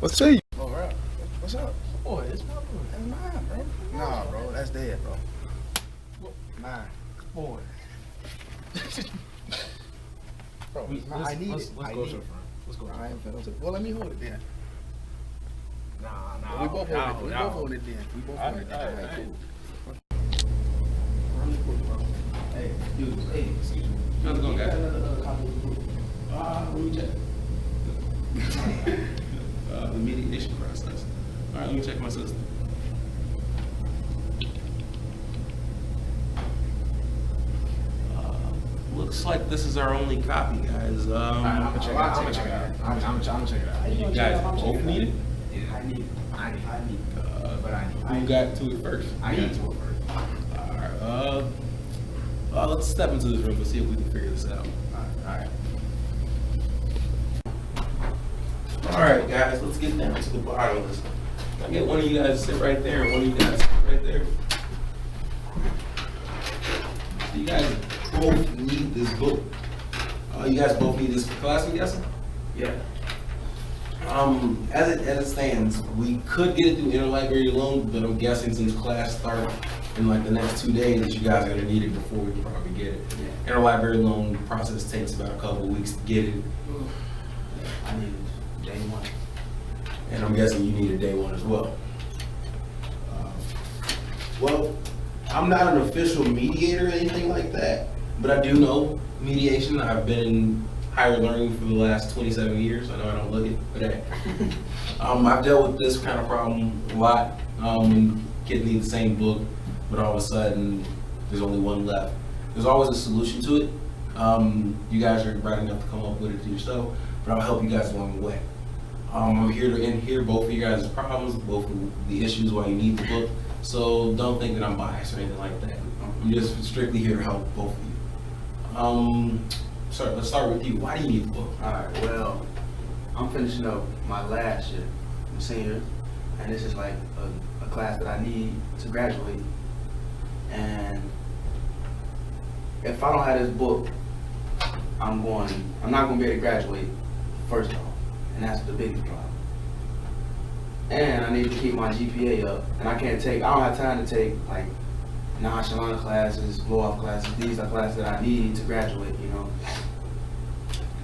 What's to you? Oh, bro. What's up? Boy, it's my boy. That's mine, bro. Nah, bro. That's dead, bro. Mine. Boy. Bro, I need it. Let's go to the front. Let's go to the I front. ain't finna. Well, let me hold it then. Nah. We both hold it. We both hold it then. We both hold it then. All right, cool. Run the book, bro. Hey, dude. Hey, excuse me. How's it going, guys? Another copy of the book. Let me check. The mediation process. All right, let me check my system. Looks like this is our only copy, guys. I'm gonna check it out. I'm gonna check it out. I'm gonna check it out. You guys both need it? Yeah, I need it. But I need it. Who got to it first? I need it to it first. All right. Let's step into this room and see if we can figure this out. All right. All right, guys, let's get down to the bottom of this. Can I get one of you guys to sit right there and one of you guys to sit right there? So you guys both need this book. You guys both need this for class, I'm guessing? Yeah. As it stands, we could get it through interlibrary loan, but I'm guessing since class starts in like the next 2 days that you guys are gonna need it before we can probably get it. Yeah. Interlibrary loan process takes about a couple of weeks to get it, I need it day one. and I'm guessing you need a day one as well. Well, I'm not an official mediator or anything like that, but I do know mediation. I've been in higher learning for the last 27 years. I know I don't look it, but hey. I've dealt with this kind of problem a lot. When kids need the same book, but all of a sudden there's only one left. There's always a solution to it. You guys are bright enough to come up with it yourself, but I'll help you guys along the way. I'm here to hear both of you guys' problems, both of the issues why you need the book. So don't think that I'm biased or anything like that. I'm just strictly here to help both of you. Sorry, let's start with you. Why do you need the book? Alright, well, I'm finishing up my last year, I'm a senior, and this is like a class that I need to graduate. And if I don't have this book, I'm not gonna be able to graduate, first off, and that's the biggest problem. And I need to keep my GPA up, and I don't have time to take like nonchalant classes, blow-off classes. These are classes that I need to graduate, you know.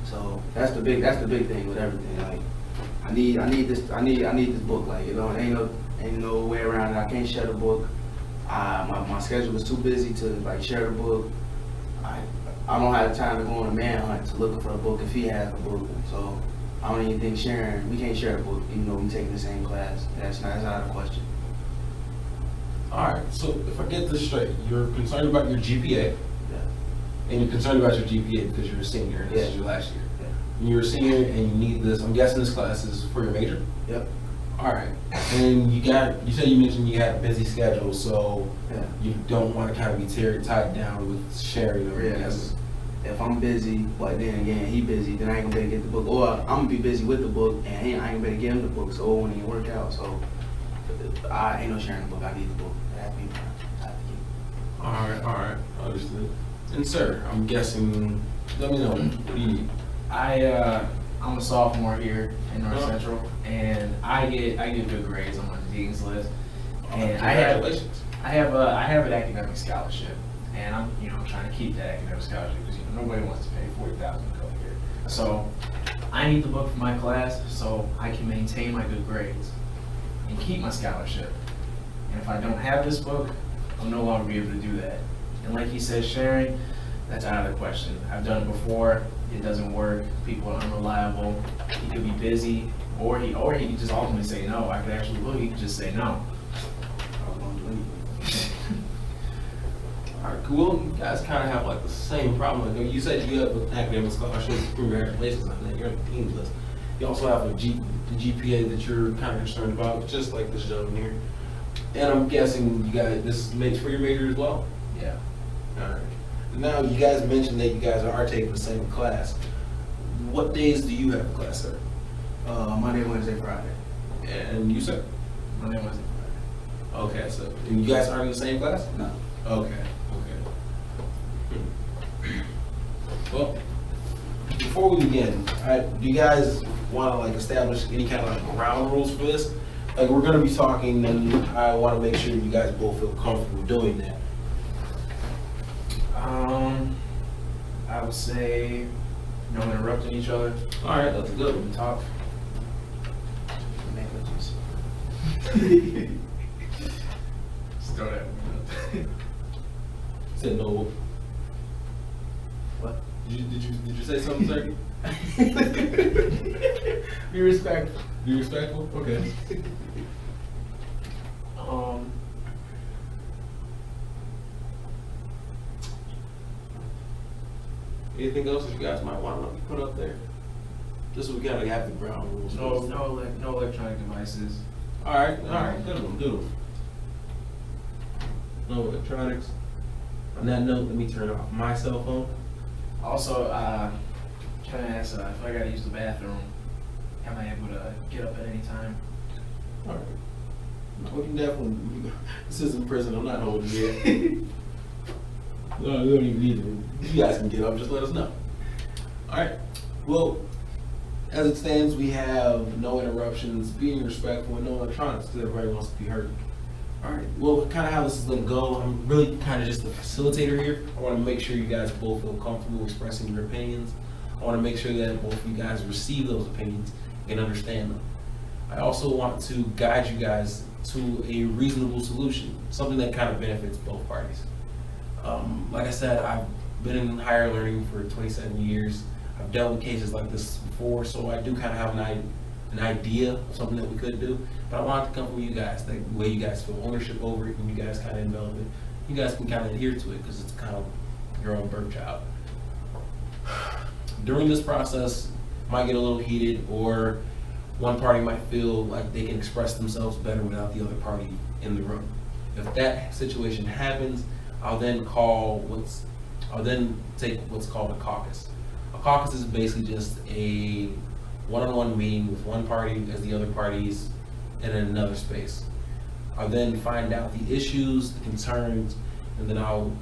So that's the big thing with everything. Like I need this book. Like, you know, ain't no way around it. I can't share the book. My schedule is too busy to like share the book. I don't have time to go on a manhunt to looking for a book if he has a book. So I don't even think we can't share a book, even though we taking the same class. That's out of the question. All right, so if I get this straight, you're concerned about your GPA, Yeah. and you're concerned about your GPA because you're a senior and this is your last year. Yeah. And you're a senior and you need this. I'm guessing this class is for your major. Yep. All right, and you mentioned you had a busy schedule, so Yeah. you don't want to kind of be tied down with sharing or Yes. If I'm busy, but then again he busy, then I ain't gonna be able to get the book. Or I'm gonna be busy with the book, and I ain't gonna be able to get him the book, so it won't even work out. So I ain't no sharing the book. I need the book. It has to be mine. I have to keep it. All right, understood. And sir, I'm guessing. Let me know. What do you need? I'm a sophomore here in North Oh. Central, and I get good grades. I'm on the dean's list, and I have Congratulations. an academic scholarship, and I'm trying to keep that academic scholarship because nobody wants to pay $40,000 to go here. So I need the book for my class so I can maintain my good grades and keep my scholarship. And if I don't have this book, I'll no longer be able to do that. And like he said, sharing, that's out of the question. I've done it before. It doesn't work. People are unreliable. He could be busy, or he could just ultimately say no. I could actually look. He could just say no. I was gonna do anything. All right, cool. You guys kind of have like the same problem. Like you said, you have an academic scholarship. Congratulations on that. You're on the dean's list. You also have the GPA that you're kind of concerned about, just like this gentleman here. And I'm guessing you guys, this makes for your major as well. Yeah. All right. Now you guys mentioned that you guys are taking the same class. What days do you have a class, sir? Monday, Wednesday, Friday. And you, sir? Monday, Wednesday, Friday. Okay, so and you guys aren't in the same class? No. Okay. Well, before we begin, do you guys want to like establish any kind of like ground rules for this. Like we're gonna be talking, and I want to make sure you guys both feel comfortable doing that. I would say no interrupting each other. All right, that's good. When we talk. Just throw that one Said no. What? Did you say something, sir? Be respectful. Be respectful. Okay. out. Anything else that you guys might want to put up there? Just so we kind of have the ground rules. No electronic devices. All right, good one. No electronics. On that note, let me turn off my cell phone. Also, can I ask if I gotta use the bathroom, am I able to get up at any time? All right. No, we can definitely. This isn't prison. I'm not holding you. No, we don't even need to. You guys can get up. Just let us know. All right. Well, as it stands, we have no interruptions, being respectful, and no electronics because everybody wants to be heard. All right. Well, kind of how this is going to go, I'm really kind of just the facilitator here. I want to make sure you guys both feel comfortable expressing your opinions. I want to make sure that both of you guys receive those opinions and understand them. I also want to guide you guys to a reasonable solution, something that kind of benefits both parties. Like I said, I've been in higher learning for 27 years. I've dealt with cases like this before, so I do kind of have an idea of something that we could do. But I want it to come from you guys, the way you guys feel ownership over it, and you guys kind of envelop it. You guys can kind of adhere to it because it's kind of your own birth child. During this process, it might get a little heated, or one party might feel like they can express themselves better without the other party in the room. If that situation happens, I'll then take what's called a caucus. A caucus is basically just a one-on-one meeting with one party as the other parties in another space. I'll then find out the issues, the concerns, and then I'll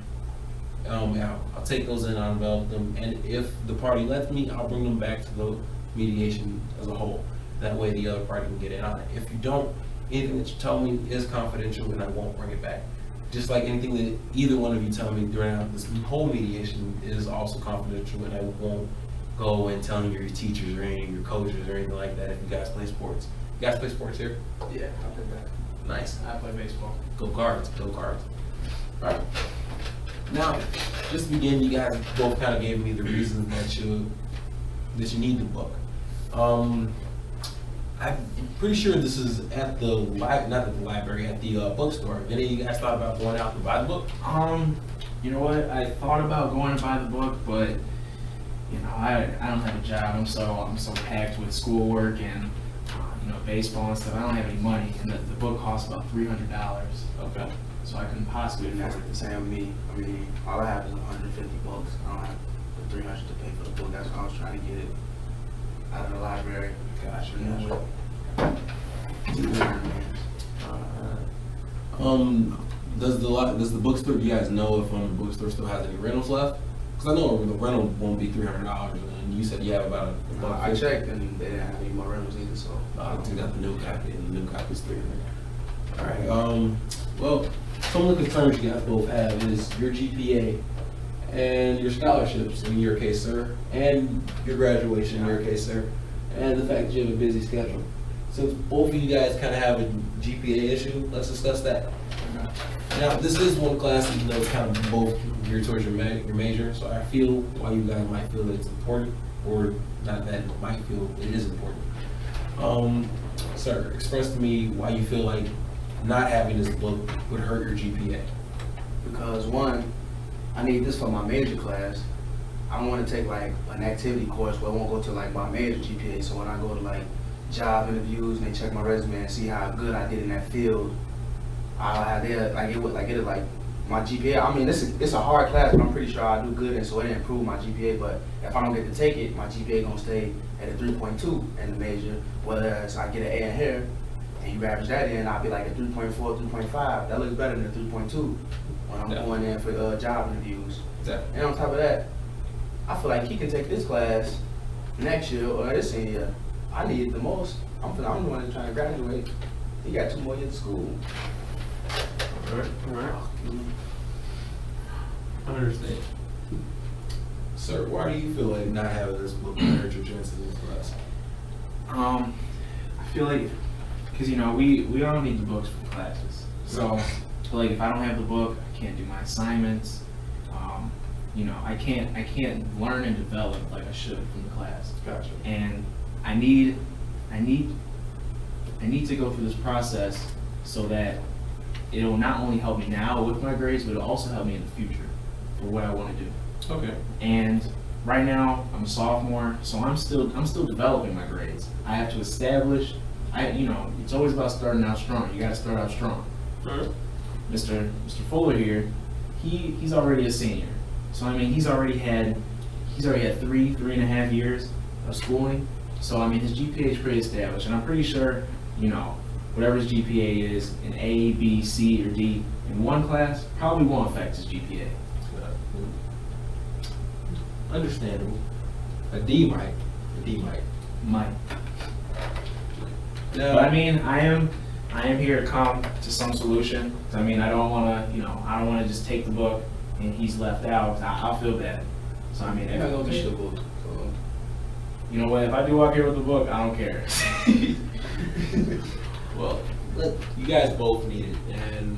take those in, I'll envelop them, and if the party lets me, I'll bring them back to the mediation as a whole. That way the other party can get in on it. If you don't, anything that you tell me is confidential and I won't bring it back. Just like anything that either one of you tell me during this whole mediation is also confidential, and I won't go and tell your teachers or any of your coaches or anything like that if you guys play sports. You guys play sports here? Yeah, I play that. Nice. I play baseball. Go Cards, go Cards. All right. Now, just to begin, you guys both kind of gave me the reasons that you need the book. I'm pretty sure this is at the not at the library, at the bookstore. Have any of you guys thought about going out to buy the book? You know what? I thought about going to buy the book, but you know, I don't have a job. I'm so packed with schoolwork and baseball and stuff. I don't have any money, and the book costs about $300. Okay. So I couldn't possibly And that's afford the same with me. I mean, all I have is 150 bucks. I don't have the 300 to pay for the book. That's why I was trying to get it out of the library. Gotcha. Does the bookstore? Do you guys know if the bookstore still has any rentals left? Because I know the rental won't be $300, and you said you have about a buck I 50. checked and they didn't have any more rentals either, so. I think got the new copy, and the new copy is $300. All right. Well, some of the concerns you guys both have is your GPA and your scholarships in your case, sir, and your graduation in your case, sir, and the fact that you have a busy schedule. Since both of you guys kind of have a GPA issue, let's discuss that. Now, this is one class that it's kind of both geared towards your major, so I feel why you guys might feel that it's important, or not that it might feel it is important. Sir, express to me why you feel like not having this book would hurt your GPA. Because one, I need this for my major class. I don't want to take like an activity course where I won't go to like my major GPA. So when I go to like job interviews and they check my resume and see how good I did in that field, I'll have there like my GPA. I mean, it's a hard class, but I'm pretty sure I'll do good, and so it improve my GPA. But if I don't get to take it, my GPA gonna stay at a 3.2 in the major. Whereas I get an A in here, and you average that in, I'll be like a 3.4, 3.5. That looks better than a 3.2 when I'm going in for job interviews. Exactly. And on top of that, I feel like he can take this class next year or this senior year. I need it the most. I'm the one that's trying to graduate. He got 2 more years of school. Alright. I understand. Sir, why do you feel like not having this book hurt your chances in this class? I feel like, because we all need the books for classes. So I feel like if I don't have the book, I can't do my assignments. I can't learn and develop like I should from the class. Gotcha. And I need to go through this process so that it'll not only help me now with my grades, but it'll also help me in the future for what I want to do. Okay. And right now, I'm a sophomore, so I'm still developing my grades. I have to establish. It's always about starting out strong. You got to start out strong. Alright. Mr. Fuller here, he's already a senior. So I mean, he's already had 3.5 years of schooling. So I mean, his GPA is pretty established, and I'm pretty sure, whatever his GPA is in A, B, C, or D in one class probably won't affect his GPA. Understandable. A D might. Might. Now, But I mean, I am here to come to some solution. I mean, I don't want to just take the book and he's left out. I'll feel bad. So I mean, You're not gonna get the book. So. you know what? If I do walk here with the book, I don't care. well, you guys both need it, and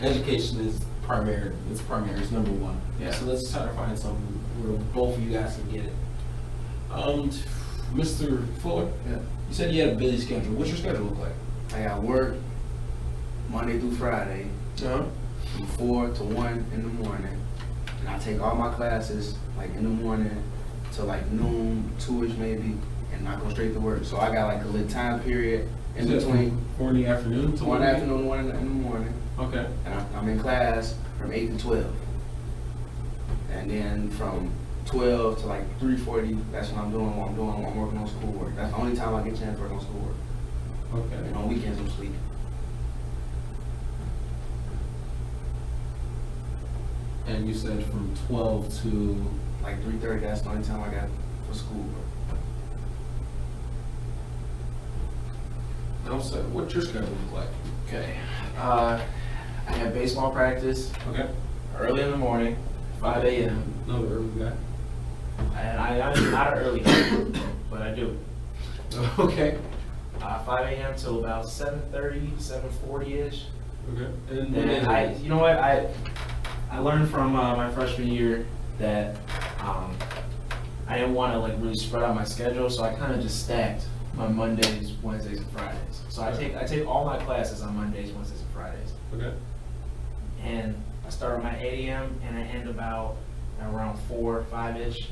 education is primary. It's primary. It's number one. Yeah. So let's try to find something where both of you guys can get it. Mr. Fuller, Yeah. you said you had a busy schedule. What's your schedule look like? I got work Monday through Friday Uh-huh. from 4 to 1 in the morning. And I take all my classes like in the morning to like noon, 2-ish maybe, and I go straight to work. So I got like a little time period in between 4 in the afternoon to 1 afternoon, 1 in the morning. Okay. And I'm in class from 8 to 12. And then from 12 to like 3:40, that's when I'm working on schoolwork. That's the only time I get a chance to work on schoolwork. Okay. And on weekends I'm sleeping. And you said from 12 to Like 3:30, that's the only time I got for schoolwork. no, sir. What's your schedule look like? Okay. I have baseball practice Okay. early in the morning, 5 a.m. No, early guy. And I'm not an early guy, but I do. Okay. 5 a.m. till about 7:30, 7:40-ish. Okay. And I learned from my freshman year that I didn't want to like really spread out my schedule, so I kind of just stacked my Mondays, Wednesdays, and Fridays. So I take all my classes on Mondays, Wednesdays, and Fridays. Okay. And I start at my 8 a.m. and I end about around 4, 5-ish.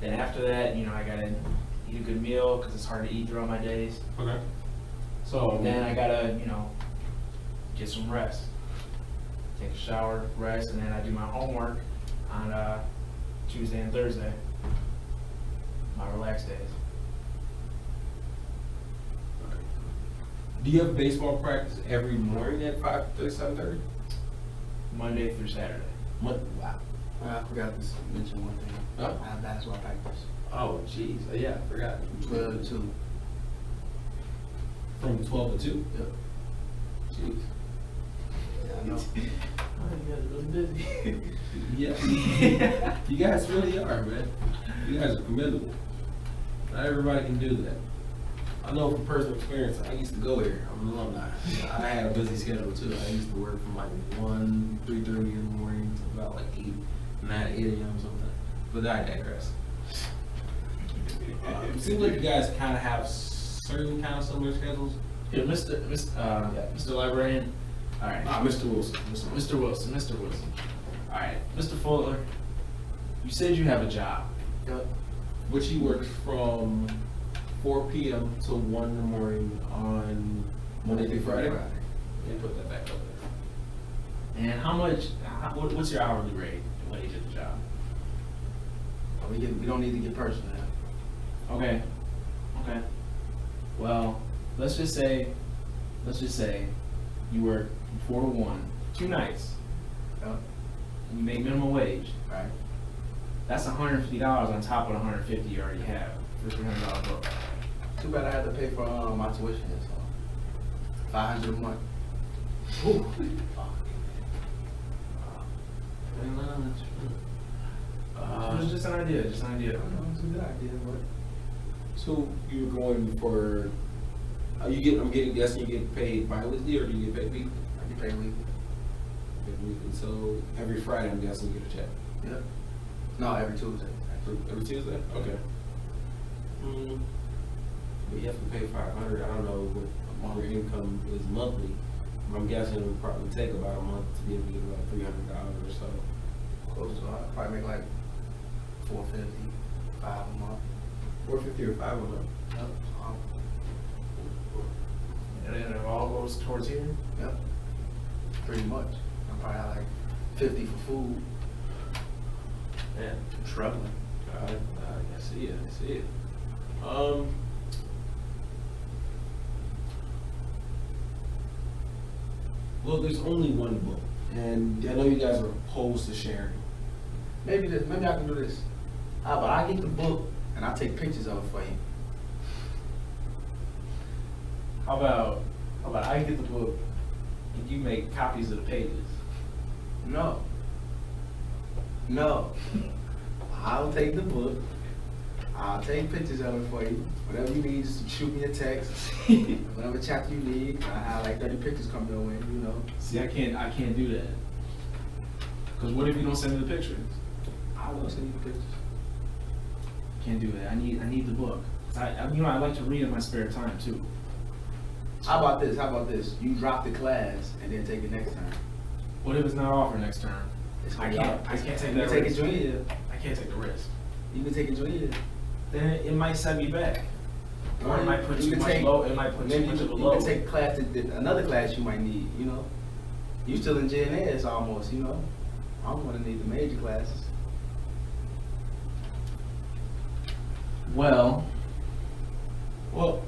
Then after that, I gotta eat a good meal because it's hard to eat throughout my days. Okay. So Then I gotta, get some rest. Take a shower, rest, and then I do my homework on Tuesday and Thursday. My relaxed days. do you have baseball practice every morning at 5:30, 7:30? Monday through Saturday. What? Wow. I forgot to mention one thing. Huh? I have basketball practice. Oh, jeez. Yeah, I forgot. 12 to 2. From 12 to 2? Yep. Jeez. Yeah, I know. Oh, you guys are really busy. Yeah. You guys really are, man. You guys are commendable. Not everybody can do that. I know from personal experience, I used to go here. I'm an alumni. I had a busy schedule too. I used to work from like 3:30 in the morning to about like 8, 9, 8 a.m. something. But I digress. It seems like you guys kind of have certain kind of similar schedules. Here, Mr. Librarian. All right. Mr. Wilson. Mr. Wilson. All right, Mr. Fuller. You said you have a job. Yep. Which he works from 4 p.m. to 1 in the morning on Monday through Friday. Yeah, put that back up there. And what's your hourly rate when you did the job? We don't need to get personal. Okay. Well, let's just say you work from 4 to 1, 2 nights, Yep. and you make minimum wage. Right. That's $150 on top of the $150 you already have for $300 book. Too bad I had to pay for my tuition, so $500 a month. Ooh. It was just an idea, just an idea. I don't know, it's a good idea, but So you were going for, I'm guessing you get paid bi-weekly or do you get paid weekly? I get paid weekly. Paid weekly. So every Friday, I'm guessing you get a check. Yep. No, every Tuesday. Every Tuesday? Okay. But you have to pay 500. I don't know what your income is monthly. I'm guessing it would probably take about a month to be able to get about $300 or so. Close to, I probably make like $450, $5 a month. 450 or 5 a month. Yep. And then it all goes towards here? Yep. Pretty much. I probably have like 50 for food. Yeah. Struggling. I see it. I see it. Well, there's only one book, and I know you guys are opposed to sharing. Maybe I can do this. How about I get the book and I take pictures of it for you? How about I get the book and you make copies of the pages? No. No. I'll take the book. I'll take pictures of it for you. Whatever you need, just shoot me a text. Whatever chapter you need, I have like 30 pictures come your way, you know. See, I can't do that. Because what if you don't send me the pictures? I will send you the pictures. Can't do that. I need the book. I like to read in my spare time too. How about this? How about this? You drop the class and then take it next time. What if it's not offered next term? I can't take You that can take it risk. junior year. I can't take the risk. You can take it junior year. Then it might set me back. Or it might put You too can much take- load. It might put too Maybe much of a you load. can take class, another class you might need, you know. You still in JNS almost, you know. I'm gonna need the major classes. Well, Well,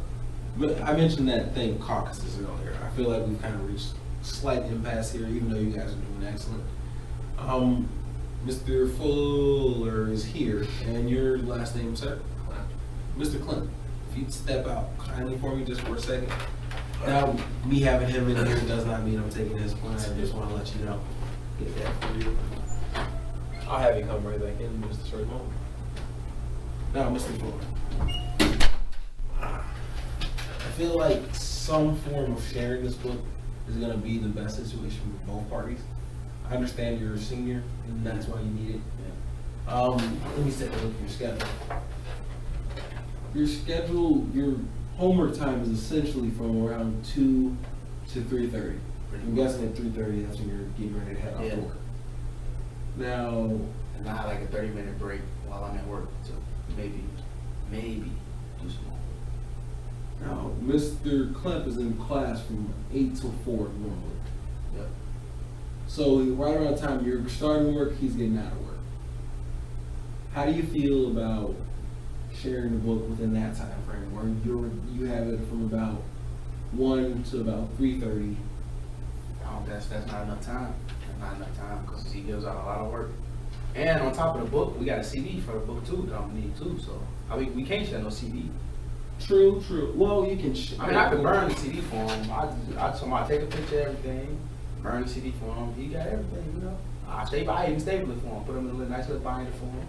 I mentioned that thing caucuses earlier. I feel like we've kind of reached a slight impasse here, even though you guys are doing excellent. Mr. Fuller is here, and your last name, sir? Mr. Clinton. If you'd step out kindly for me just for a second. Now, me having him in here does not mean I'm taking his place. I just want to let you know. Get that for you. I'll have you come right back in just a short moment. Now, Mr. Fuller. I feel like some form of sharing this book is going to be the best situation for both parties. I understand you're a senior, and that's why you need it. Let me take a look at your schedule. Your schedule, your homework time is essentially from around 2 to 3:30. I'm guessing at 3:30, that's when you're getting ready to head off Yeah. to work. Now, And I have like a 30-minute break while I'm at work to maybe do some more. now, Mr. Klemp is in class from 8 till 4 normally. Yep. So right around the time you're starting work, he's getting out of work. How do you feel about sharing the book within that time frame, where you have it from about 1 to about 3:30? That's not enough time. That's not enough time because he gives out a lot of work. And on top of the book, we got a CD for the book too that I'm gonna need too. So we can't share no CD. True. Well, you can. I mean, I could burn the CD for him. I told him I'd take a picture of everything, burn the CD for him. He got everything, you know. I even staple it for him, put him in a little nice little binder for him.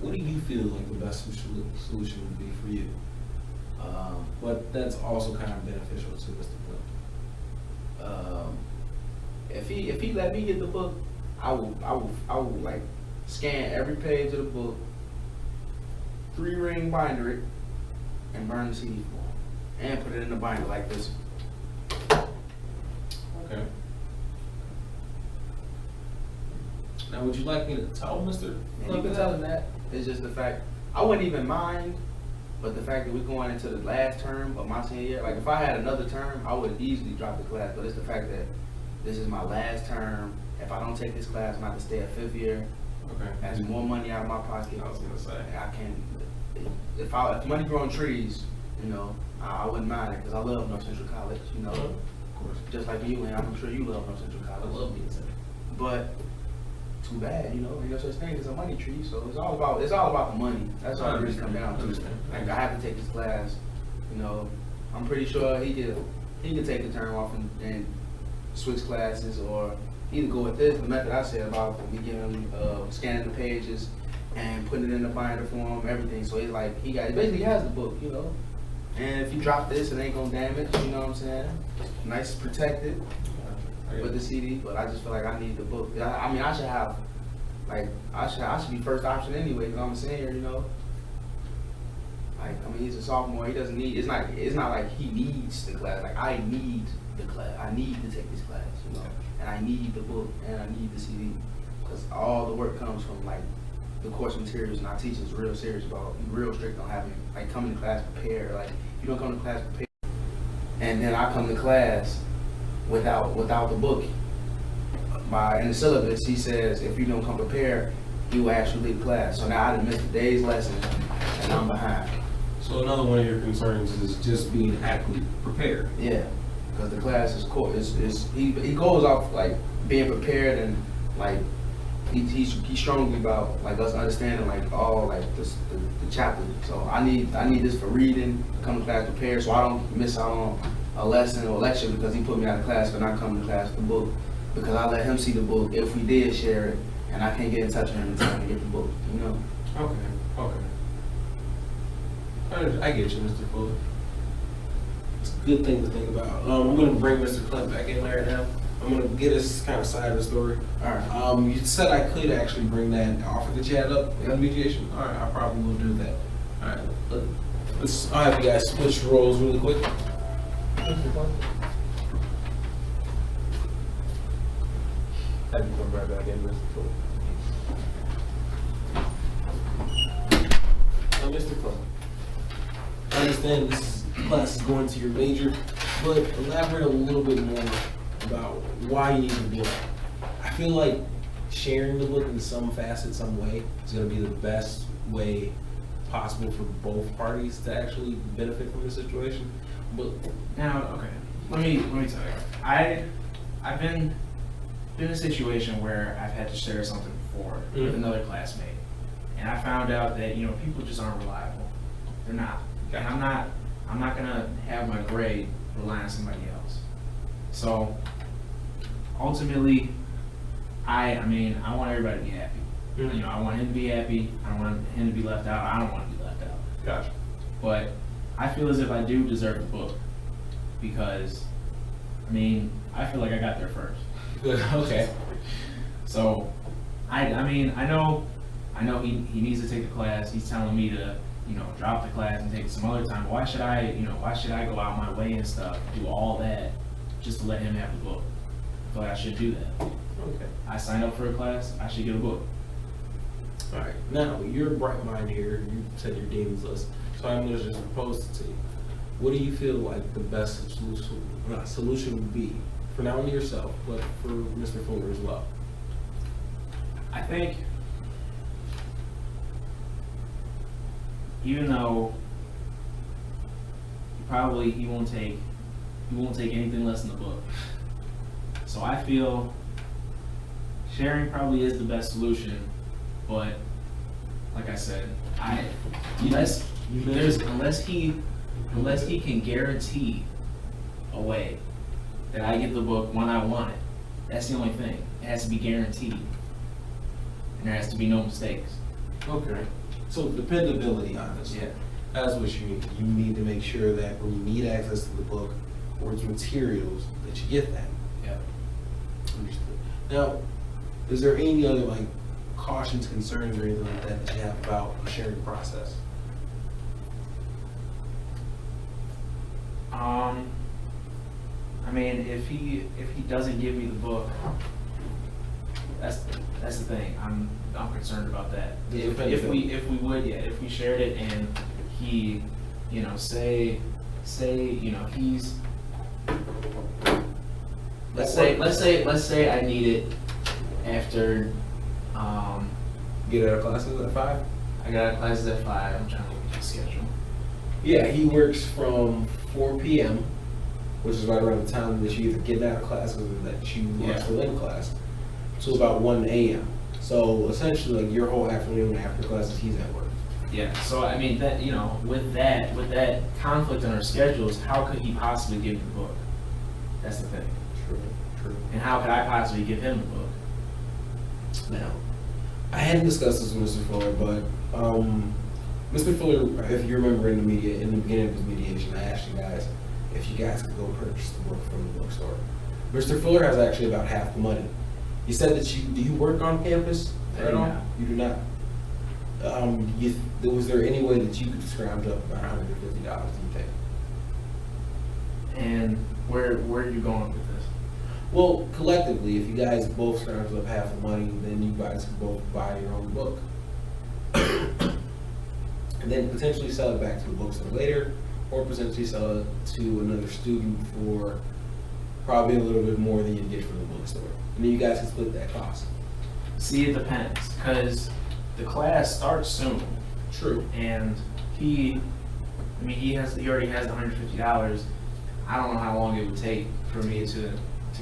What do you feel like the best solution would be for you? But that's also kind of beneficial to Mr. Flip. If he let me get the book, I will like scan every page of the book, 3-ring binder it, and burn the CD for him, and put it in the binder like this. Okay. Now, would you like me to tell Mr. And you can tell him that. It's just the fact, I wouldn't even mind, but the fact that we're going into the last term of my senior year, like if I had another term, I would easily drop the class, but it's the fact that this is my last term. If I don't take this class, I'm going to have to stay at 5th year. Okay. That's more money out of my pocket. I was gonna say. I can't, if money growing trees, you know, I wouldn't mind it, because I love North Central College, you know. Of course. Just like you, and I'm sure you love North Central I College. love being said. But too bad, you know. Ain't no such thing as a money tree. So it's all about the money. That's all it really comes down to. Like I have to take this class, you know. I'm pretty sure he could take the term off and switch classes, or either go with this, the method I said about me giving him scanning the pages and putting it in the binder form, everything. So he's like, he basically has the book, you know. And if you drop this, it ain't gonna damage, you know what I'm saying? Nice protected with the CD, but I just feel like I need the book. I mean, I should have, like, I should be first option anyway, because I'm a senior, you know. Like, I mean, he's a sophomore. He doesn't need. It's not like he needs the class. Like, I need the class. I need to take this class, you know. And I need the book and I need the CD, because all the work comes from like the course materials, and our teachers real serious about, real strict on having, like, coming to class prepared. Like, you don't come to class prepared, and then I come to class without the book. In the syllabus, he says if you don't come prepared, he will ask you to leave class. So now I done missed the day's lesson, and I'm behind. So another one of your concerns is just being adequately prepared. Yeah, because the class is cool. He goes off like being prepared, and like he's strongly about like us understanding like all like the chapter. So I need this for reading, come to class prepared, so I don't miss out on a lesson or lecture because he put me out of class for not coming to class with the book, because I let him see the book if we did share it, and I can't get in touch with him in time to get the book, you know. Okay. I get you, Mr. Fuller. It's a good thing to think about. I'm going to bring Mr. Clint back in right now. I'm going to get his kind of side of the story. All right. You said I could actually bring that offer that you had up in mediation. All right, I probably will do that. All right, I'll have you guys switch roles really quick. Have you come right back in, Mr. Fuller. Now, Mr. Fuller, I understand this class is going to your major, but elaborate a little bit more about why you need the book. I feel like sharing the book in some facet, some way, is going to be the best way possible for both parties to actually benefit from the situation. But Now, okay, let me tell you, I've been in a situation where I've had to share something before with another classmate, and I found out that, you know, people just aren't reliable. They're not. And I'm not gonna have my grade rely on somebody else. So ultimately, I mean, I want everybody to be happy. You know, I want him to be happy. I don't want him to be left out. I don't want to be left out. Gotcha. But I feel as if I do deserve the book, because, I mean, I feel like I got there first. okay. So, I mean, I know he needs to take the class. He's telling me to, you know, drop the class and take it some other time. But why should I go out my way and stuff, do all that, just to let him have the book? I feel like I should do that. Okay. I signed up for a class, I should get a book. All right. Now, you're a bright mind here. You said your dean's list. So I'm going to just propose it to you. What do you feel like the best solution would be for not only yourself, but for Mr. Fuller as well? I think, even though he won't take anything less than the book. So I feel sharing probably is the best solution, but like I said, unless he can guarantee a way that I get the book when I want it, that's the only thing. It has to be guaranteed, and there has to be no mistakes. Okay. So dependability on this. Yeah. That's what you need. You need to make sure that when you need access to the book or its materials, that you get that. Yeah. Understood. Now, is there any other like cautions, concerns, or anything like that you have about the sharing process? I mean, if he doesn't give me the book, that's the thing. I'm concerned about that. If we shared it and he, you know, say, you know, he's, let's say I need it after, Get out of classes at 5? I got out of classes at 5. I'm trying to look at his schedule. Yeah, he works from 4 p.m., which is right around the time that you either get out of classes or that you are still in class, to about 1 a.m. So essentially, like your whole afternoon after classes, he's at work. Yeah, so I mean, that, you know, with that conflict in our schedules, how could he possibly give me the book? That's the thing. True. And how could I possibly give him the book? Now, I hadn't discussed this with Mr. Fuller, but Mr. Fuller, if you remember in the beginning of his mediation, I asked you guys if you guys could go purchase the book from the bookstore. Mr. Fuller has actually about half the money. He said that do you work on campus I at do all? not. You do not. Was there any way that you could scrounge up about $150, do you think? And where are you going with this? Well, collectively, if you guys both scrounge up half the money, then you guys can both buy your own book. And then potentially sell it back to the bookstore later, or potentially sell it to another student for probably a little bit more than you get from the bookstore. And then you guys can split that cost. See, it depends, because the class starts soon, True. and he already has $150. I don't know how long it would take for me to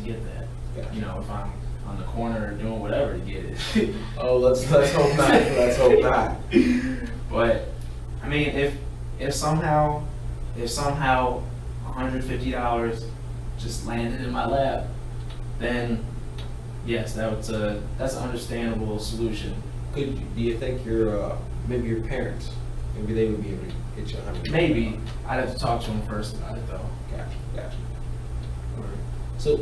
get that. Gotcha. You know, if I'm on the corner doing whatever to get it. Oh, let's hope not. Let's hope not. But I mean, if somehow $150 just landed in my lap, then yes, that's an understandable solution. Do you think maybe your parents, maybe they would be able to get you $100? Maybe I'd have to talk to him first about it, though. Gotcha. All right. So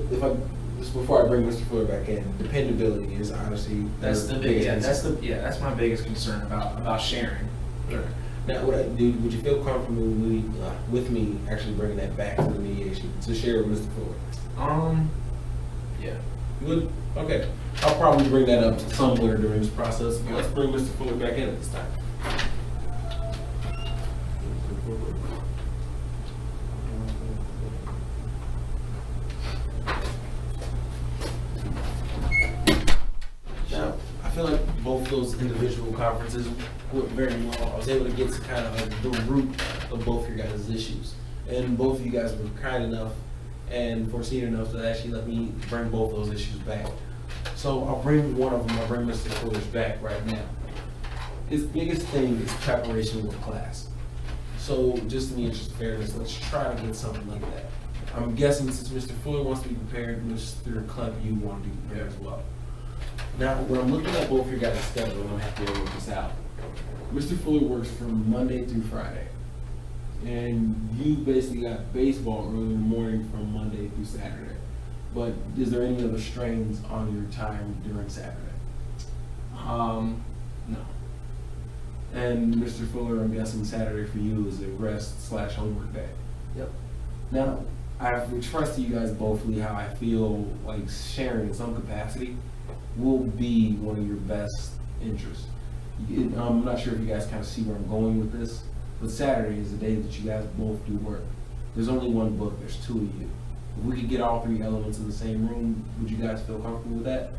just before I bring Mr. Fuller back in, dependability is honestly That's the your big. Yeah, biggest concern. that's my biggest concern about sharing. All right. Now, would you feel comfortable with me actually bringing that back to the mediation to share with Mr. Fuller? Yeah. You would? Okay. I'll probably bring that up somewhere during this process. But let's bring Mr. Fuller back in at this time. Now, I feel like both those individual conferences went very well. I was able to get to kind of like the root of both your guys' issues. And both of you guys were kind enough and foreseen enough to actually let me bring both those issues back. So I'll bring one of them, I'll bring Mr. Fuller's back right now. His biggest thing is preparation with class. So just in the interest of fairness, let's try to get something like that. I'm guessing since Mr. Fuller wants to be prepared, Mr. Club, you want to be prepared as well. Now, when I'm looking at both your guys' schedule, I'm gonna have to work this out. Mr. Fuller works from Monday through Friday. And you basically got baseball early in the morning from Monday through Saturday. But is there any other strains on your time during Saturday? No. And Mr. Fuller, I'm guessing Saturday for you is a rest/homework day. Yep. Now, I've expressed to you guys bothly how I feel like sharing in some capacity will be one of your best interests. I'm not sure if you guys kind of see where I'm going with this, but Saturday is the day that you guys both do work. There's only one book, there's two of you. If we could get all three elements in the same room, would you guys feel comfortable with that?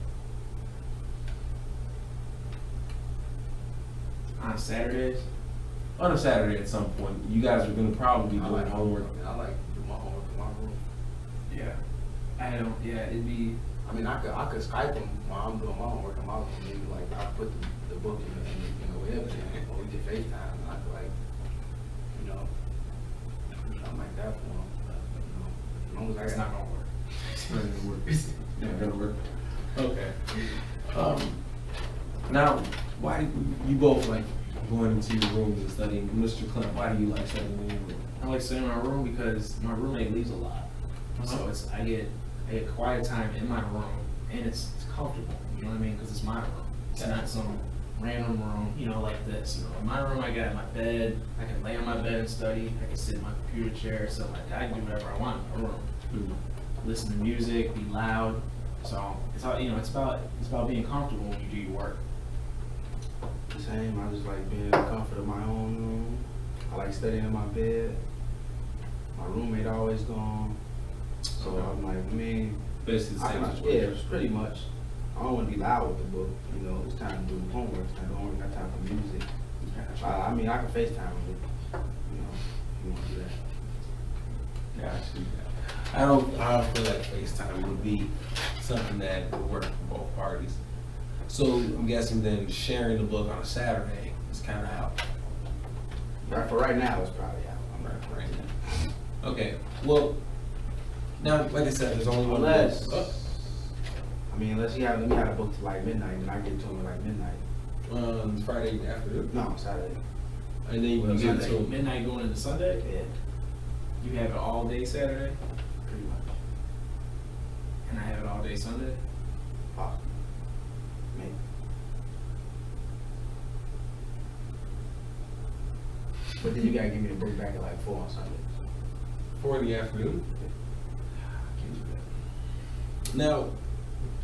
On Saturdays? On a Saturday at some point, you guys are gonna probably be I doing like homework. I like to do my homework in my room. Yeah. It'd be. I mean, I could Skype them while I'm doing my homework in my room. Maybe like I put the book in the web, or we could FaceTime, and I could like, you know, something like that for them. You know, as long as I It's got. not gonna work. It's not gonna work. It's not gonna work. Okay. Now, why do you both like going into your rooms and studying? Mr. Clint, why do you like studying in your room? I like sitting in my room because my roommate leaves a lot. So I get quiet time in my room, and it's comfortable. You know what I mean? Because it's my room. It's not some random room, you know, like this. You know, in my room, I got my bed. I can lay on my bed and study. I can sit in my computer chair, so like I can do whatever I want in my room. Listen to music, be loud. So it's all, you know, it's about being comfortable when you do your work. The same. I just like being in the comfort of my own room. I like studying in my bed. My roommate always gone. So I'm like, I mean, Basically the same yeah, situation. it's pretty much. I don't want to be loud with the book. You know, it's time to do homework. It's time to do homework. Got time for music. I mean, I can FaceTime with it. You know, if you want to do that. Yeah, I see that. I don't feel like FaceTime would be something that would work for both parties. So I'm guessing then sharing the book on a Saturday is kind of out. Right, for right now, it's probably out. I'm not Right. right now. Okay, well, now, like I said, there's only one book. Unless, Oh, I mean, unless you have, let me have a book to like midnight, and I get to him at like midnight. Friday afternoon. No, Saturday. And then you Well, give it to Sunday, them. midnight going into Sunday, Yeah, you have it all day Saturday, pretty much. and I have it all day Sunday. Possible. Maybe. But then you gotta give me the book back at like 4 on Sunday. 4 in the afternoon. I can't do that. Now,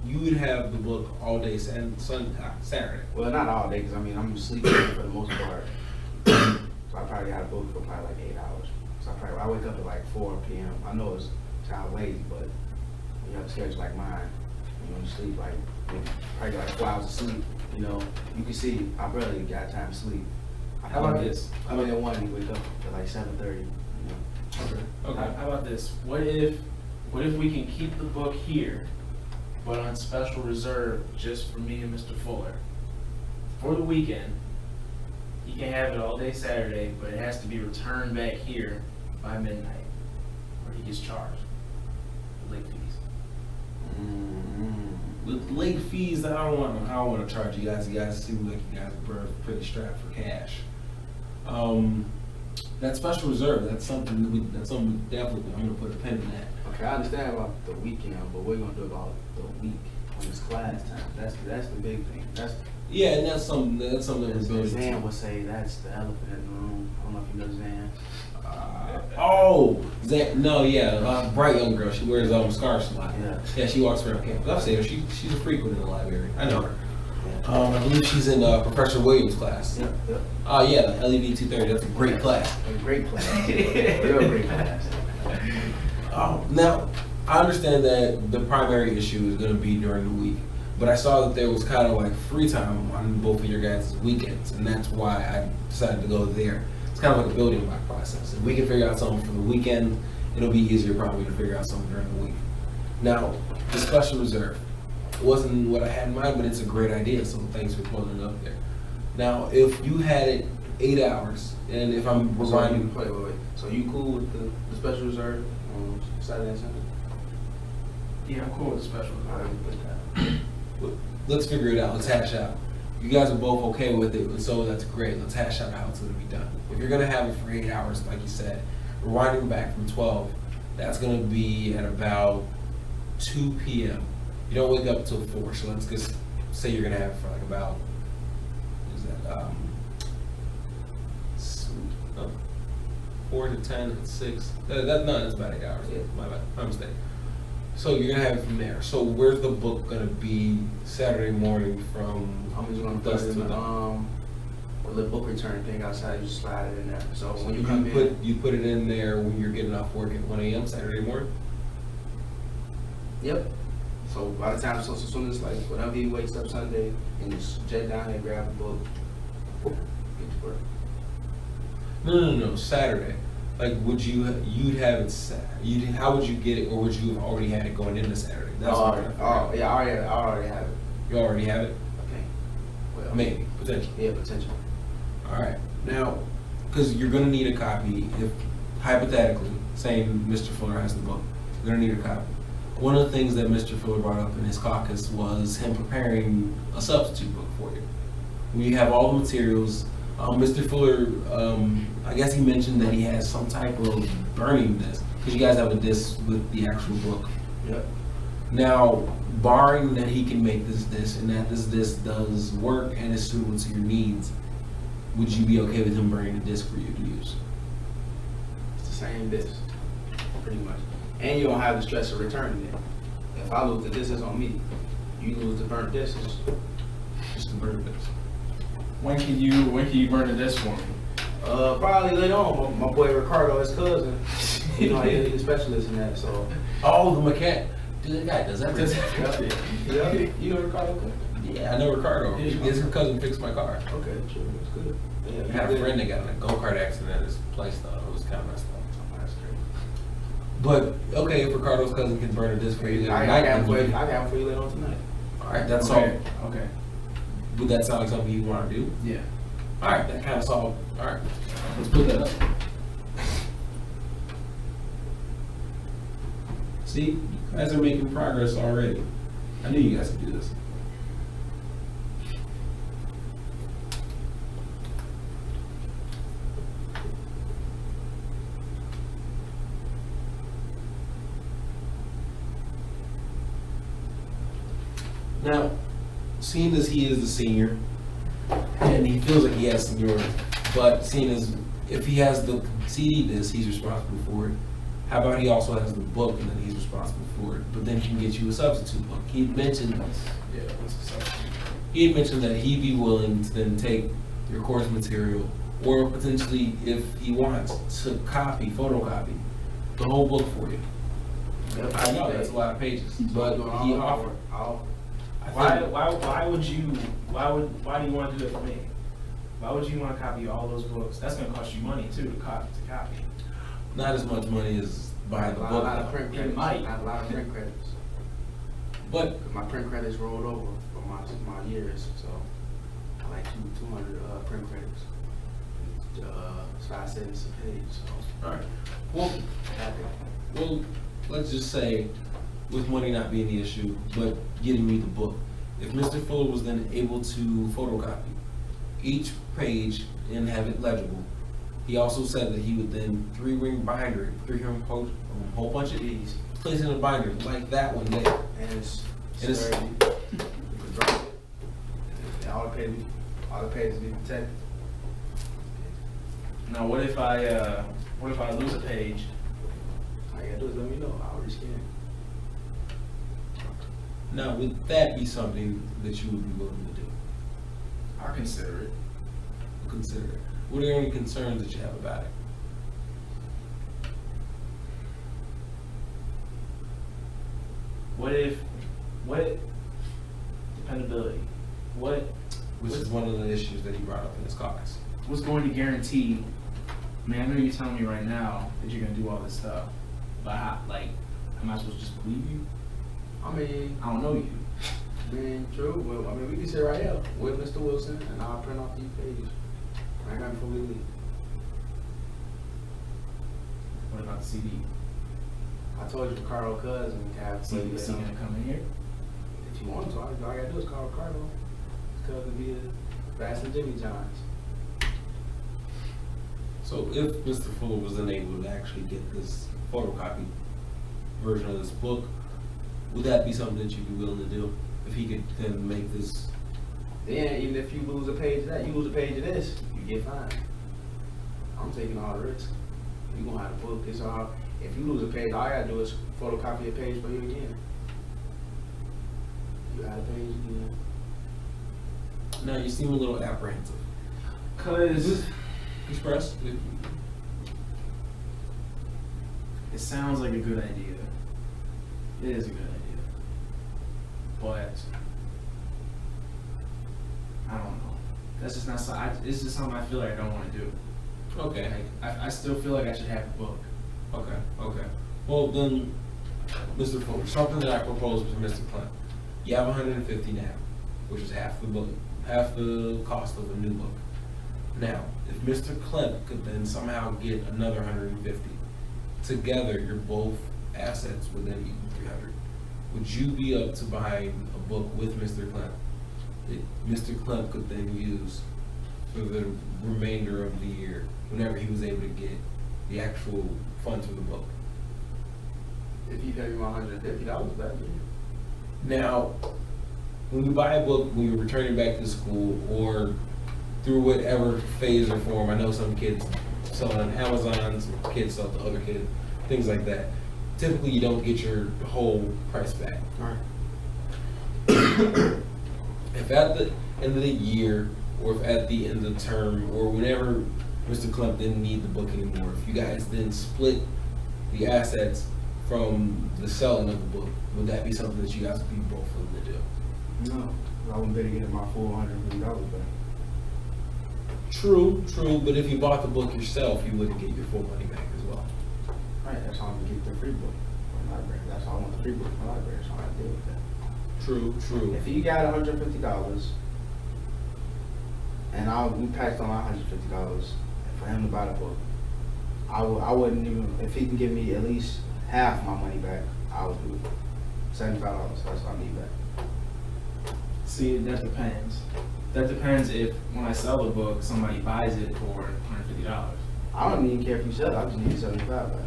you would have the book all day Saturday. Well, not all day, because I mean, I'm sleeping for the most part. So I probably had a book for probably like 8 hours. So I wake up at like 4 p.m. I know it's child lazy, but when you have a schedule like mine, when you sleep like, probably got like 4 hours of sleep, you know, you can see I barely got time to sleep. How about this? I mean, at 1, you wake up at like 7:30, you know. Okay. How about this? What if we can keep the book here, but on special reserve just for me and Mr. Fuller? For the weekend, he can have it all day Saturday, but it has to be returned back here by midnight, or he gets charged with late fees. With late fees, I don't want to charge you guys. You guys seem like you guys are pretty strapped for cash. That special reserve, that's something we definitely, I'm gonna put a pin in that. Okay, I understand about the weekend, but what are you gonna do about the week when it's class time? That's the big thing. That's Yeah, and that's something that we're building. Zan would say that's the elephant in the room. I don't know if you know Zan. Bright young girl. She wears scarves a lot. Yeah. She walks around campus. I've seen her. She's a frequent in the library. I know her. Yeah. I believe she's in Professor Williams' class. Yep. Yeah, the LED 230. That's a great class. A great class. Real great class. Now, I understand that the primary issue is going to be during the week, but I saw that there was kind of like free time on both of your guys' weekends, and that's why I decided to go there. It's kind of like a building block process. If we can figure out something for the weekend, it'll be easier probably to figure out something during the week. Now, the special reserve. It wasn't what I had in mind, but it's a great idea, so thanks for pulling it up there. Now, if you had it 8 hours, and if I'm rewinding... Wait. So you cool with the special reserve on Saturday and Sunday? Yeah, I'm cool with the special All right, reserve. we put that. Let's figure it out. Let's hash out. You guys are both okay with it, and so that's great. Let's hash out how it's going to be done. If you're going to have it for 8 hours, like you said, rewinding back from 12, that's going to be at about 2 p.m. You don't wake up until 4, so let's just say you're going to have it for like about, what is that, 4 to 10 and 6. That's about 8 hours. Yeah. My mistake. So you're gonna have it from there. So where's the book gonna be Saturday morning from? I'm just gonna put dusk it in to the dawn? the book return thing outside. You just slide it in there. So when you You come in, you put it in there when you're getting off work at 1 a.m. Saturday morning. yep. So by the time, so soon as like whenever he wakes up Sunday and just jet down there, grab the book, get to work. No. Saturday. Like, would you'd have it? How would you get it, or would you have already had it going into Saturday? That's what I'm trying to figure out. Yeah, I already have it. You already have it. Okay. Well, Maybe potentially. Yeah, potential. All right. Now, because you're going to need a copy, if hypothetically, saying Mr. Fuller has the book, you're going to need a copy. One of the things that Mr. Fuller brought up in his caucus was him preparing a substitute book for you. We have all the materials. Mr. Fuller, I guess he mentioned that he has some type of burning disc, because you guys have a disc with the actual book. Yep. Now, barring that he can make this disc and that this disc does work and is suitable to your needs, would you be okay with him burning the disc for you to use? It's the same disc, pretty much. And you don't have the stress of returning it. If I lose the disc, it's on me. You lose the burnt disc, it's Just to burn the disc. When can you burn the disc for me? probably later on. My boy Ricardo, his cousin, you know, he's a specialist in that, so. Oh, the mechanic. Dude, that guy does everything. Yeah. You know Ricardo? Yeah, I know Ricardo. His cousin fixed my car. Okay, sure, that's good. Yeah, I had a friend that got in a go-kart accident at his place, though. It was kind of messed up. Oh, that's great. But, okay, if Ricardo's cousin can burn a disc for you, I got him for you later on tonight. All right, that's Okay. all. Okay. Would that sound like something you want to do? Yeah. All right, that kind of solved. All right, let's put that up. See, you guys are making progress already. I knew you guys could do this. Now, seeing as he is the senior, and he feels like he has seniority, but seeing as if he has the CD disc, he's responsible for it. How about he also has the book and then he's responsible for it, but then he can get you a substitute book. He mentioned, What's the substitute? he had mentioned that he'd be willing to then take your course material, or potentially, if he wants, to photocopy the whole book for you. I know that's a lot of pages, but he offered. Why do you want to do it for me? Why would you want to copy all those books? That's going to cost you money too to copy. Not as much money as buying the A book. lot of print It credits. might. I have a lot of print credits. But 'Cause my print credits rolled over for my years, so I like 200 print credits. It's 5 cents a page, so all right, well, I got that. well, let's just say, with money not being the issue, but getting me the book. If Mr. Fuller was then able to photocopy each page and have it legible, he also said that he would then 3-ring binder, 3-ring post, a whole bunch of these, place in a binder like that one there. And it's And it's- sturdy. You can drop it. And all the pages be protected. Now, what if I lose a page? All you gotta do is let me know. I'll rescan it. Now, would that be something that you would be willing to do? I'll consider it. Consider it. What are any concerns that you have about it? What dependability? Which is one of the issues that he brought up in his caucus. What's going to guarantee? I mean, I know you're telling me right now that you're gonna do all this stuff, but am I supposed to just believe you? I mean, I don't know you. true. Well, I mean, we can sit right here with Mr. Wilson, and I'll print off these pages. Right now before we leave. What about the CD? I told you Carl Cousin can have Is he gonna come in here? If you want to, all I gotta do is call Carlo. His cousin be a Bass and Jimmy Johns. So if Mr. Fuller was unable to actually get this photocopy version of this book, would that be something that you'd be willing to do? If he could then make this, Then even if you lose a page of that, you lose a page of this, you get fined. I'm taking all the risk. You gonna have to book this all. If you lose a page, all I gotta do is photocopy a page for you again. You got a page again. now you seem a little apprehensive. Cause Express? it sounds like a good idea. It is a good idea. But I don't know. That's just not it's just something I feel like I don't want to do. Okay, I still feel like I should have the book. okay. Well then, Mr. Fuller, something that I proposed to Mr. Clint. You have 150 now, which is half the book, half the cost of a new book. Now, if Mr. Clint could then somehow get another 150, together your both assets would then equal 300. Would you be up to buying a book with Mr. Clint that Mr. Clint could then use for the remainder of the year, whenever he was able to get the actual funds for the book? If you pay me $150, that Now, when you buy a book, when you're returning back to school, or through whatever phase or form, I know some kids sell it on Amazon, some kids sell it to other kids, things like that. Typically, you don't get your whole price back. If at the end of the year, or if at the end of the term, or whenever Mr. Clump didn't need the book anymore, if you guys then split the assets from the selling of the book, would that be something that you guys would be both willing to do? No, I wouldn't be able to get my full $150 back. True, but if you bought the book yourself, you wouldn't get your full money back as well. Right, that's how I'm gonna get the free book from the library. That's how I want the free book from the library, so I deal with that. True. If you got $150 and we passed on $150 for him to buy the book. I wouldn't even, if he can give me at least half my money back, I would do it. $75, that's what I need back. See, that depends. That depends if, when I sell the book, somebody buys it for $150. I don't even care if you sell it, I just need 75 back.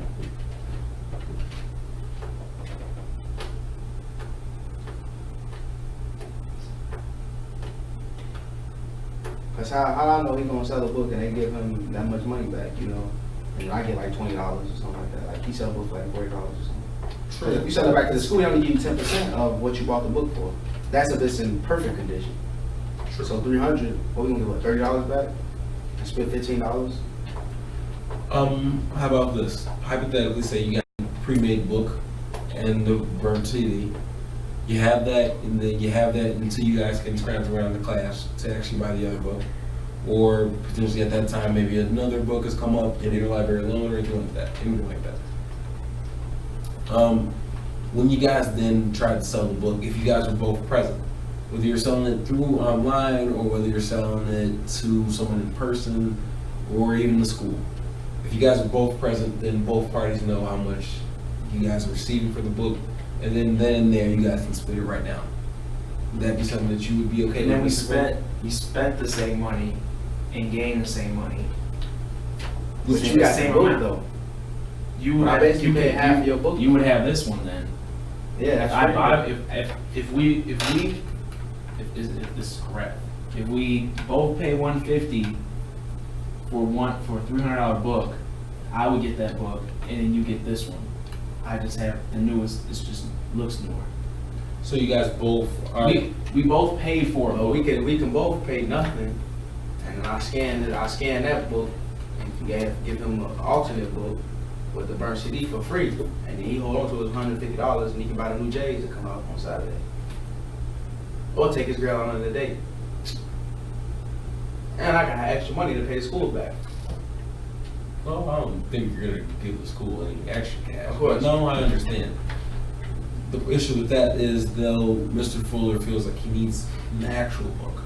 Cause how I know he gonna sell a book and they give him that much money back, you know? And I get like $20 or something like that. Like he sell books for like $40 or something. Cause if you sell it back to the school, they only give you 10% of what you bought the book for. That's if it's in perfect condition. So $300, what we gonna get, what, $30 back? And spend $15? How about this? Hypothetically, say you got a pre-made book and the burnt CD. You have that, and then you have that until you guys can scramble around the class to actually buy the other book. Or potentially at that time, maybe another book has come up in your library loan or anything like that. Anything like that. When you guys then try to sell the book, if you guys are both present, whether you're selling it through online or whether you're selling it to someone in person or even the school, if you guys are both present, then both parties know how much you guys are receiving for the book, and then and there you guys can split it right down. Would that be something that you would be okay And then with? we spent the same money and gained the same money. But Same- you got same the book amount. though. You would I have, basically you pay could, half of your book. you would have this one then. Yeah, If that's I right. buy, if this is correct, if we both pay $150 for a $300 book, I would get that book and then you get this one. I just have the newest, it just looks newer. So you guys both are. We both paid for it. Well, we can both pay nothing, and then I scan that book and give him an alternate book with the burnt CD for free, and then he hold on to his $150 and he can buy the new J's that come out on Saturday, or take his girl on another date, and I got extra money to pay the school back. Well, I don't think you're gonna give the school any extra cash. Of course. But no, I understand. The issue with that is though Mr. Fuller feels like he needs an actual book.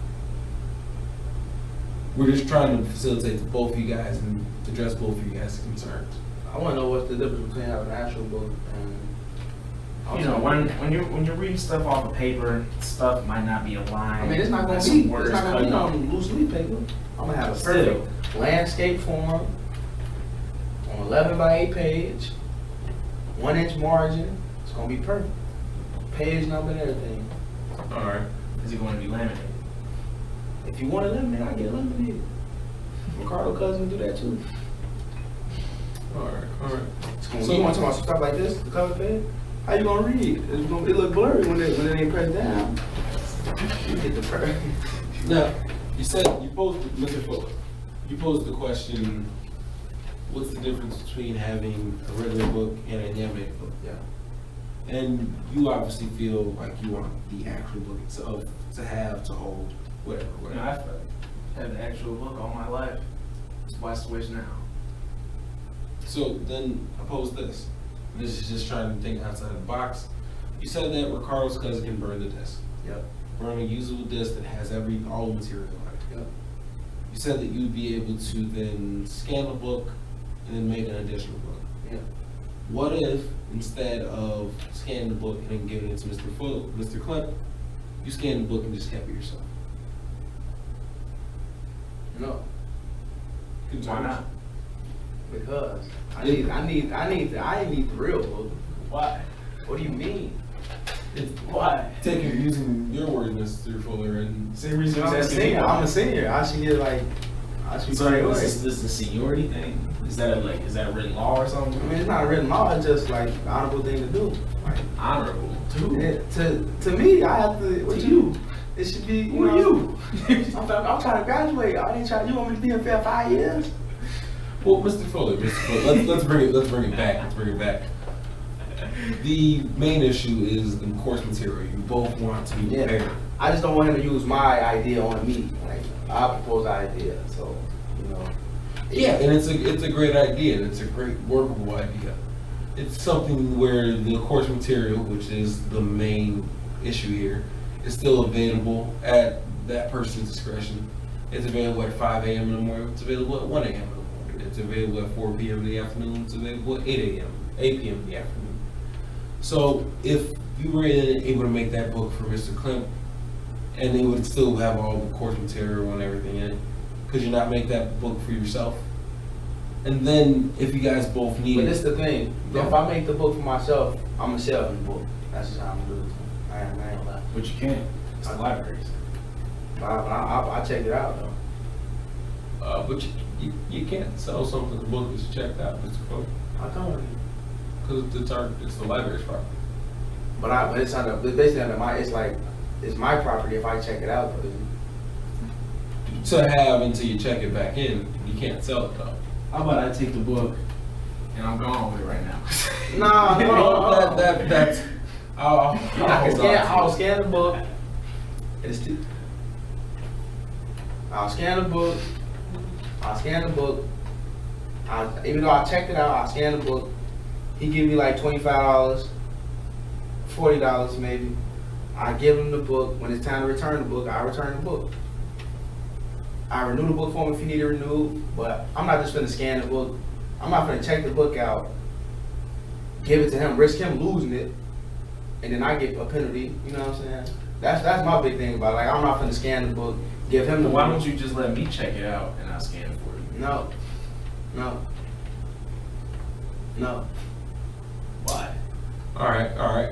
We're just trying to facilitate both of you guys and address both of you guys' concerns. I want to know what's the difference between having an actual book and You know, when you're reading stuff off of paper, stuff might not be aligned. I mean, it's not gonna Some be. It's words not gonna be cut out. on loose leaf paper. I'm gonna have a Still. perfect landscape form on 11 by 8 page, 1-inch margin. It's gonna be perfect. Page number and everything. All right. Is it going to be laminated? If you want to eliminate, I get eliminated. Ricardo Cousin do that too. All right. All right. So So- you want to talk about stuff like this, the cover page? How you gonna read? It look blurry when it ain't pressed down. You get the perfect. Now, you said you posed, Mr. Fuller, you posed the question, what's the difference between having a regular book and a laminated book? Yeah. And you obviously feel like you want the actual book itself to have, to hold, whatever, You know, whatever. I've had the actual book all my life. That's why I switch now. So then I pose this. This is just trying to think outside the box. You said that Ricardo's cousin can burn the disc. Yep. Burn a usable disc that has all the material on it. Yep. You said that you'd be able to then scan the book and then make an additional book. Yeah. What if instead of scanning the book and then giving it to Mr. Clint, you scan the book and just kept it yourself? No. Why not? Because I need the real book. Why? What do you mean? Why? Taking, using your words, Mr. Fuller, and Same reason I'm a senior. I should get I should So be this is a seniority thing? Is that a written law or something? I mean, it's not a written law. It's just like the honorable thing to do. Like, Honorable too. to me, I have to. What To you? you. It should be. Who are you? I'm trying to graduate. I ain't trying. You want me to be in fair 5 years? well, Mr. Fuller, let's bring it back. The main issue is the course material. You both want to be prepared. I just don't want him to use my idea on me. Like I propose the idea. So you know. Yeah, and it's a great idea, and it's a great workable idea. It's something where the course material, which is the main issue here, is still available at that person's discretion. It's available at 5 a.m. in the morning. It's available at 1 a.m. in the morning. It's available at 4 p.m. in the afternoon. It's available at 8 p.m. in the afternoon. So if you were able to make that book for Mr. Klemp, and it would still have all the course material and everything in it, could you not make that book for yourself? And then if you guys both need But it, this the thing, if I make the book for myself, I'm gonna sell the book. That's just how I'm gonna do it. I ain't gonna lie. But you can't. It's the libraries. But I checked it out though. but you can't sell something the book is checked out, Mr. Cole, I told you. because it's the library's property. But it's basically under my, it's my property if I check it out. But To have until you check it back in, you can't sell it though. How about I take the book and I'm gone with it right now? nah, no. That's. I'll scan the book. I'll scan the book. Even though I checked it out, I'll scan the book. He give me like $25, $40 maybe. I give him the book. When it's time to return the book, I return the book. I renew the book for him if he need it renewed, but I'm not just gonna scan the book. I'm not gonna check the book out, give it to him, risk him losing it, and then I get a penalty. You know what I'm saying? That's my big thing about it. Like, I'm not gonna scan the book, give him the Why book. don't you just let me check it out and I'll scan it for you? No. Why? All right.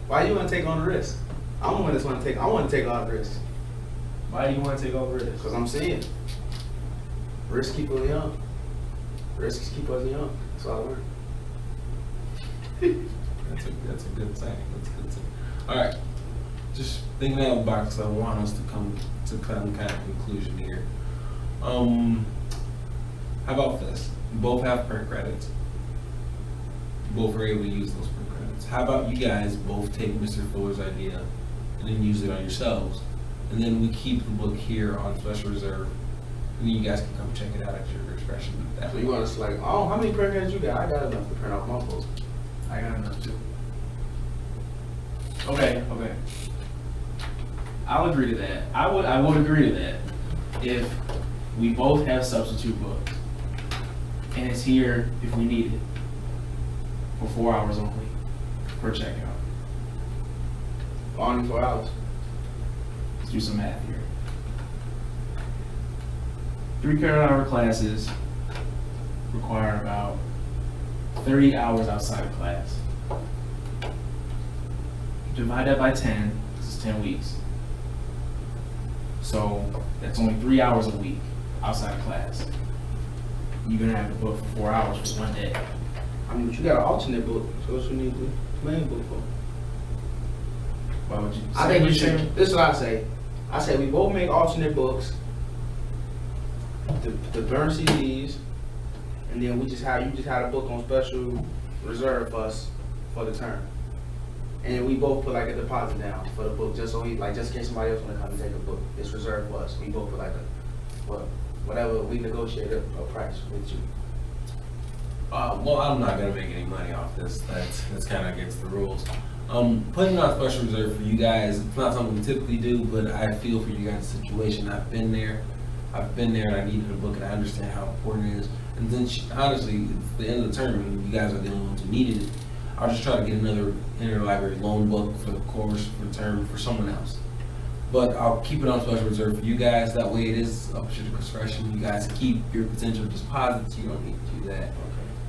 Why you wanna take on the risk? I'm the one that's wanna take. I wanna take all the risk Why do you want to take over this? because I'm seeing risk keep us young. Risks keep us young. That's all I learned. That's a good thing. That's a good thing. All right. Just thinking out of the box, I want us to come to some kind of conclusion here. How about this? You both have print credits. You both are able to use those print credits. How about you guys both take Mr. Fuller's idea and then use it on yourselves? And then we keep the book here on special reserve. And then you guys can come check it out at your discretion. So you want us to like, oh, how many print credits you got? I got enough to print off my book. I got enough too. Okay. I'll agree to that. I would agree to that if we both have substitute books and it's here if we need it for 4 hours only per checkout. Only 4 hours. Let's do some math here. 3 credit-hour classes require about 30 hours outside of class. Divide that by 10, this is 10 weeks. So that's only 3 hours a week outside of class. You're gonna have to book for 4 hours for 1 day. I mean, but you got an alternate book, so what you need the main book for? Why would you? I think we should, this is what I say. I say we both make alternate books, the burn CDs, and then you just had a book on special reserve for us for the term. And we both put like a deposit down for the book, just so just in case somebody else wanna come and take a book, it's reserved for us. We both put like whatever, we negotiate a price with you. Well, I'm not gonna make any money off this. That's kind of against the rules. Putting on special reserve for you guys, it's not something we typically do, but I feel for you guys' situation. I've been there and I needed a book and I understand how important it is. And then honestly, it's the end of the term and you guys are the only ones who needed it. I'll just try to get another interlibrary loan book for the course, for the term, for someone else. But I'll keep it on special reserve for you guys. That way it is up to your discretion. You guys keep your potential deposits. You don't need to do that.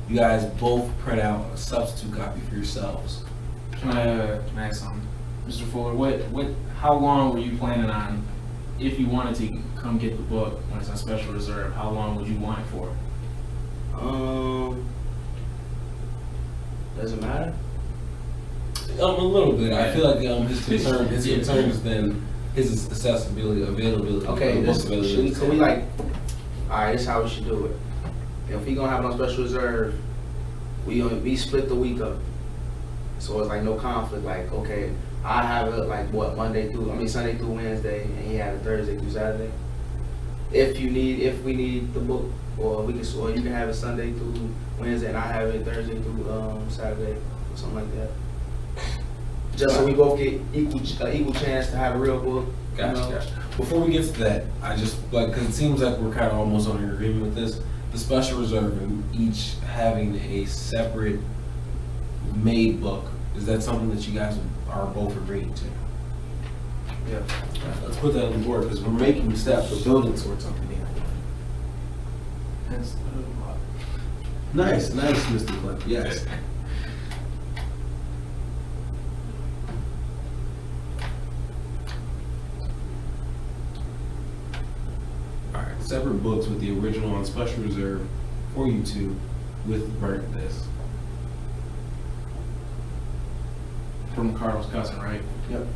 You guys both print out a substitute copy for yourselves. Can I ask something? Mr. Fuller, how long were you planning on, if you wanted to come get the book when it's on special reserve, how long would you want it for? Does it matter? A little bit. I feel like his concern is then his accessibility, availability. Okay, book availability. so we alright, this is how we should do it. If we gonna have it on special reserve, we split the week up. So it's like no conflict, like, okay, I have it like Sunday through Wednesday, and he had it Thursday through Saturday. If we need the book, or you can have it Sunday through Wednesday, and I have it Thursday through Saturday, or something like that. just so we both get equal chance to have a real book. Gotcha, you know? gotcha. Before we get to that, I just, like, because it seems like we're kind of almost on an agreement with this, the special reserve and each having a separate made book, is that something that you guys are both agreeing to? Yeah. Let's put that on the board, because we're making steps, we're building towards something here. That's Nice, Mr. Clint, yes. Alright, separate books with the original on special reserve for you two with burnt disc. from Carl's cousin, right? Yep.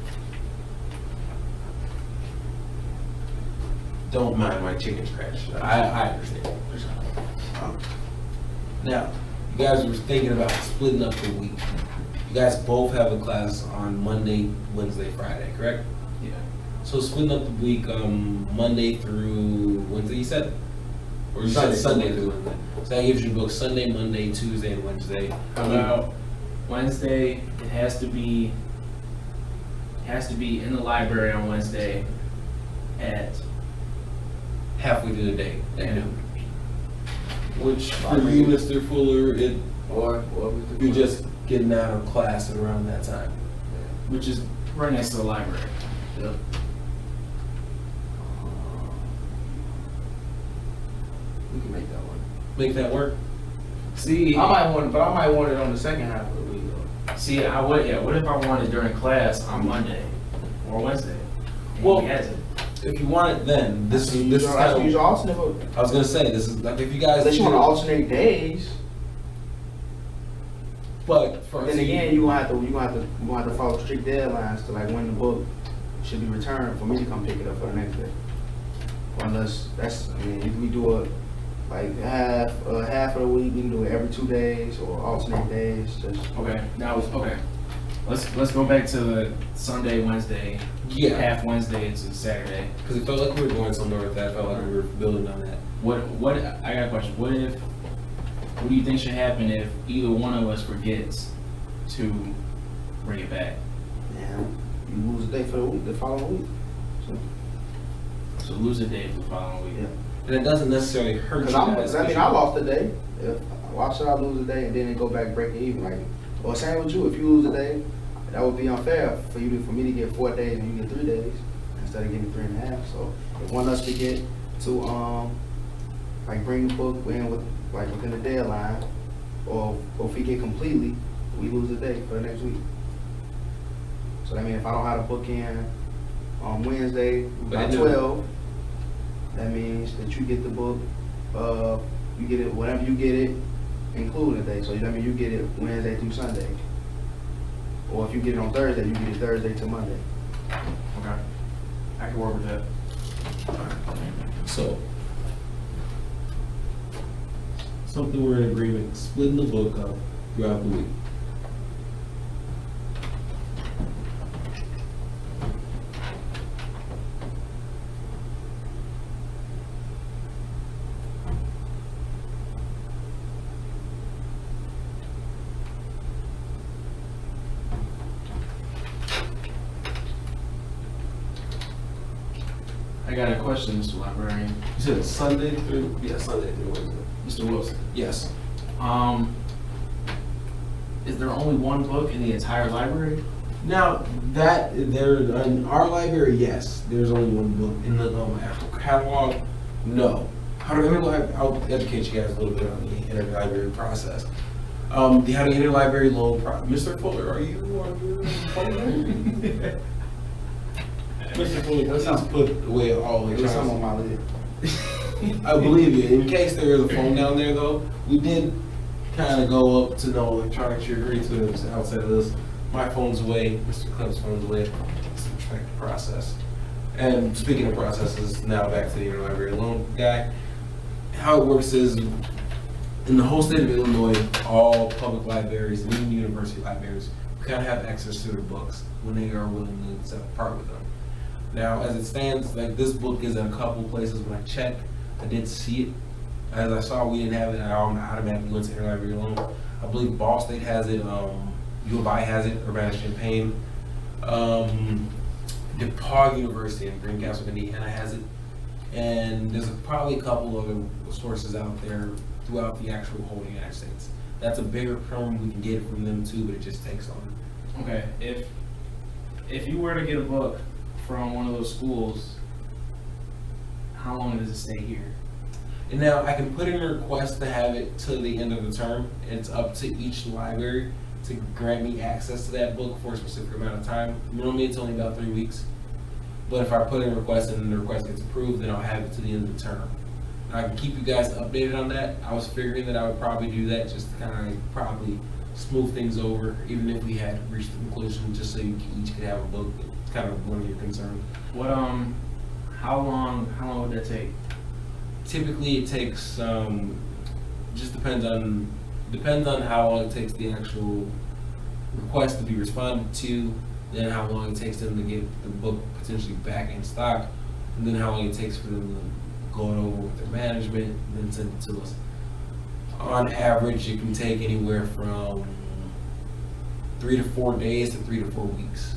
Don't mind my chicken scratch. I understand. Now, you guys were thinking about splitting up the week. You guys both have a class on Monday, Wednesday, Friday, correct? Yeah. So splitting up the week, Monday through Wednesday, you said? Or you said Sunday Sunday through Wednesday? So that gives you book Sunday, Monday, Tuesday, and Wednesday. How about Wednesday? It has to be in the library on Wednesday at Halfway through the day, at Yeah. noon. Which for you, Mr. Fuller, Or you're just getting out of class at around that time. which is right next to the library. Yep. We can make that one. Make that work? See, I might want it on the second half of the week though. see, I would. Yeah. What if I wanted during class on Monday or Wednesday? And Well, he has it. If you want it then, this is That's kind what you of, alternate vote. I was gonna say, this is like if you guys. Unless you want to alternate days, But for then again you gonna have to follow strict deadlines to like when the book should be returned for me to come pick it up for the next day. Unless if we do it like half of the week, we can do it every 2 days or alternate days. Just Okay. Now, okay. Let's go back to the Sunday, Wednesday, Yeah, half Wednesday into Saturday. because it felt like we were going somewhere with that, it felt like we were building on that. What? I got a question. What do you think should happen if either one of us forgets to bring it back? man, you lose a day for the following week. So lose a day for the following week. Yeah. And it doesn't necessarily hurt you Because guys. I lost a day. Why should I lose a day and then go back and break it even? Like, or same with you. If you lose a day, that would be unfair for me to get 4 days and you get 3 days instead of getting 3.5. So if one of us forget to like bring the book in within the deadline, or if we get completely, we lose a day for the next week. So that means if I don't have a book in on Wednesday by But I do. 12, that means that you get the book, you get it, whenever you get it, including the day. So that means you get it Wednesday through Sunday. Or if you get it on Thursday, you get it Thursday to Monday. Okay. I can work with that. So, something we're in agreement, splitting the book up throughout the week. I got a question, Mr. Librarian. You said Sunday through, Sunday through Wednesday. Mr. Wilson. Yes. Is there only one book in the entire library? Now, in our library, yes, there's only one book. In the catalog, no. I'll educate you guys a little bit on the interlibrary process. How the interlibrary loan Mr. Fuller, are you on your phone there? Mr. Fuller, let's just put away all the There's some on electronics. my list. I believe you. In case there is a phone down there, though, we did kind of go up to no electronics. You agreed to it outside of this. My phone's away. Mr. Clem's phone's away. Let's respect the process. And speaking of processes, now back to the interlibrary loan guy. How it works is, in the whole state of Illinois, all public libraries, and even university libraries, kind of have access to their books when they are willing to part with them. Now, as it stands, like this book is in a couple places. When I checked, I did see it. As I saw, we didn't have it. I automatically went to interlibrary loan. I believe Ball State has it. U of I has it. Urbana-Champaign. DePaul University in Greencastle, Indiana has it. And there's probably a couple other sources out there throughout the actual whole United States. That's a bigger program. We can get it from them too, but it just takes on. Okay, if you were to get a book from one of those schools, how long does it stay here? And now I can put in a request to have it till the end of the term. It's up to each library to grant me access to that book for a specific amount of time. Normally it's only about 3 weeks. But if I put in a request and the request gets approved, then I'll have it to the end of the term. I can keep you guys updated on that. I was figuring that I would probably do that just to kind of probably smooth things over, even if we had reached the conclusion, just so you each could have a book. It's kind of one of your concerns. What how long would that take? Typically, it takes just depends on how long it takes the actual request to be responded to, then how long it takes them to get the book potentially back in stock, and then how long it takes for them to go it over with their management and then send it to us. On average, it can take anywhere from 3 to 4 days to 3 to 4 weeks.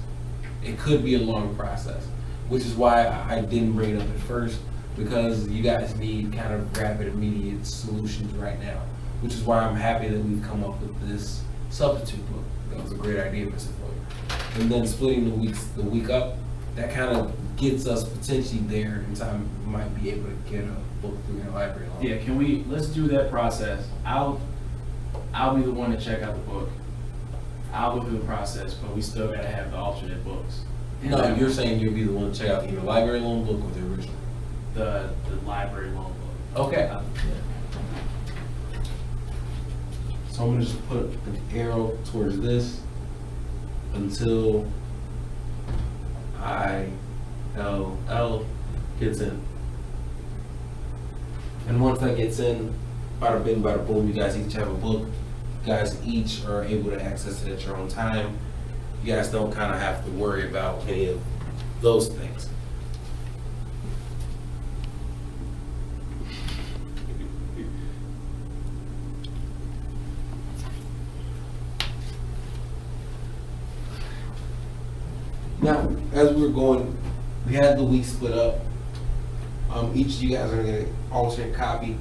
It could be a long process, which is why I didn't bring it up at first, because you guys need kind of rapid, immediate solutions right now, which is why I'm happy that we've come up with this substitute book. That was a great idea, Mr. Fuller. And then splitting the week up, that kind of gets us potentially there in time. We might be able to get a book through your library. Yeah, let's do that process. I'll be the one to check out the book. I'll go through the process, but we still gotta have the alternate books. No, you're saying you'll be the one to check out either library loan book or the original. The library loan book. Okay. So I'm gonna just put an arrow towards this until ILL gets in. And once that gets in, bada bing, bada boom, you guys each have a book. You guys each are able to access it at your own time. You guys don't kind of have to worry about any of those things. Now, as we were going, we had the week split up. Each of you guys are gonna get an alternate copy.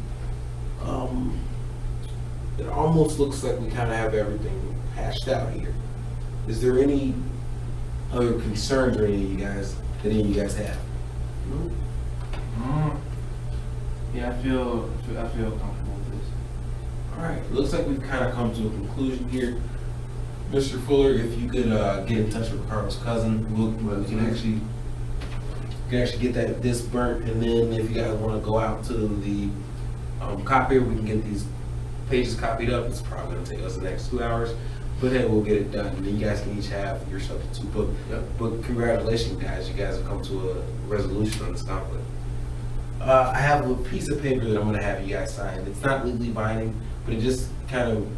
It almost looks like we kind of have everything hashed out here. Is there any other concerns or any of you guys have? Yeah, I feel comfortable with this. All right, it looks like we've kind of come to a conclusion here. Mr. Fuller, if you could get in touch with Carl's cousin, we can actually get this burnt, and then if you guys want to go out to the copier, we can get these pages copied up. It's probably going to take us the next 2 hours, but then we'll get it done, and then you guys can each have your substitute book. Yep. But congratulations, guys. You guys have come to a resolution on this conflict. I have a piece of paper that I'm going to have you guys sign. It's not legally binding, but it just kind of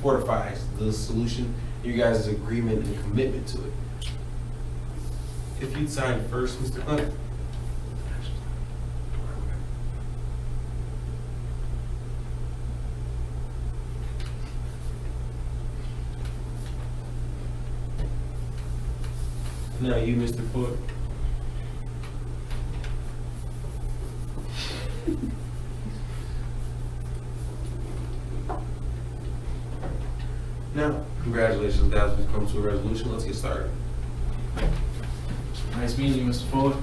fortifies the solution, your guys' agreement and commitment to it. If you'd sign first, Mr. Clint. Now you, Mr. Fuller. Now, congratulations, guys. We've come to a resolution. Let's get started. Nice meeting you, Mr. Fuller.